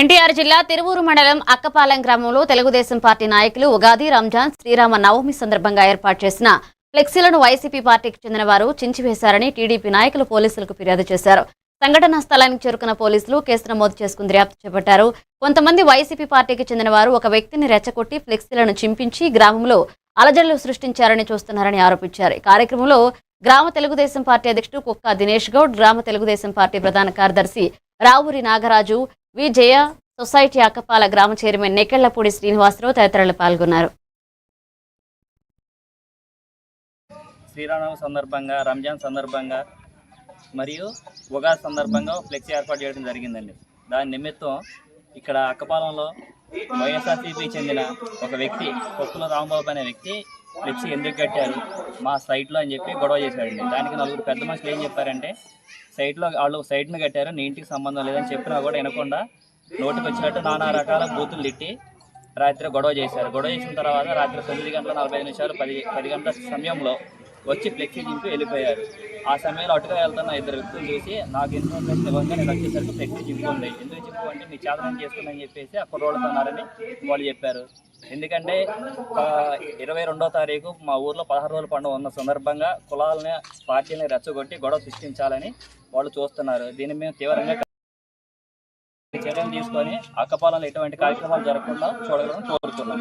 ఎన్టీఆర్ జిల్లా తిరువూరు మండలం అక్కపాలెం గ్రామంలో తెలుగుదేశం పార్టీ నాయకులు ఉగాది, రంజాన్, శ్రీరామ నవమి సందర్భంగా ఏర్పాటు చేసిన ఫ్లెక్సీలను వైసీపీ పార్టీకి చెందిన వారు చించివేశారని టీడీపీ నాయకులు పోలీసులకు ఫిర్యాదు చేశారు. సంఘటనా స్థలానికి చేరుకున్న పోలీసులు కేసు నమోదు చేసుకుని దర్యాప్తు చేపట్టారు. కొంతమంది వైసీపీ పార్టీకి చెందిన వారు ఒక వ్యక్తిని రెచ్చగొట్టి ఫ్లెక్సీలను చింపించి గ్రామంలో అలజడులు సృష్టించారని చూస్తున్నారని ఆరోపించారు. ఈ కార్యక్రమంలో గ్రామ తెలుగుదేశం పార్టీ అధ్యక్షుడు కుక్క దినేష్ గౌడ్, గ్రామ తెలుగుదేశం పార్టీ ప్రధాన కార్యదర్శి రావూరి నాగరాజు, విజయ సొసైటీ అక్కపాల గ్రామ చైర్మన్ నెకెళ్లపూడి శ్రీనివాసరావు తదితరులు పాల్గొన్నారు. శ్రీరామనవమి సందర్భంగా, రంజాన్ సందర్భంగా మరియు ఉగాది సందర్భంగా ఫ్లెక్సీ ఏర్పాటు చేయడం జరిగిందండి. దాని నిమిత్తం ఇక్కడ అక్కపాలెంలో వైఎస్ఆర్సీపీ చెందిన ఒక వ్యక్తి, కొప్పుల రాంబాబు అనే వ్యక్తి ఫ్లెక్సీ ఎందుకు కట్టారు మా సైట్లో అని చెప్పి గొడవ చేశాడండి. దానికి నలుగురు పెద్ద మనుషులు ఏం చెప్పారంటే, సైట్లో వాళ్ళు సైట్ని కట్టారు, నీ ఇంటికి సంబంధం లేదని చెప్పినా కూడా వినకుండా నోటికి వచ్చినట్టు నానా రకాల బూతులు తిట్టి రాత్రి గొడవ చేశారు. గొడవ చేసిన తర్వాత రాత్రి 9:45 10 గంటల సమయంలో వచ్చి ఫ్లెక్సీ చింపి వెళ్ళిపోయారు. ఆ సమయంలో అటుగా వెళ్తున్న ఇద్దరు వ్యక్తులు చూసి నాకు ఇన్ఫర్మేషన్ ఇవ్వగా నేను వచ్చేసరికి ఫ్లెక్సీ చింపుకుంది. ఎందుకు చింపుకుంటే మీ చేతనం చేసుకుందని చెప్పేసి అక్కడ రోడ్డుతున్నారని వాళ్ళు చెప్పారు. ఎందుకంటే 22వ తారీఖు మా ఊర్లో 16 రోజుల పండుగ ఉన్న సందర్భంగా కులాలని, పార్టీలని రెచ్చగొట్టి గొడవ సృష్టించాలని వాళ్ళు చూస్తున్నారు. దీన్ని మేము తీవ్రంగా చర్యలు తీసుకొని అక్కపాలెంలో ఎటువంటి కార్యక్రమాలు జరగకుండా చూడాలని కోరుతున్నాం.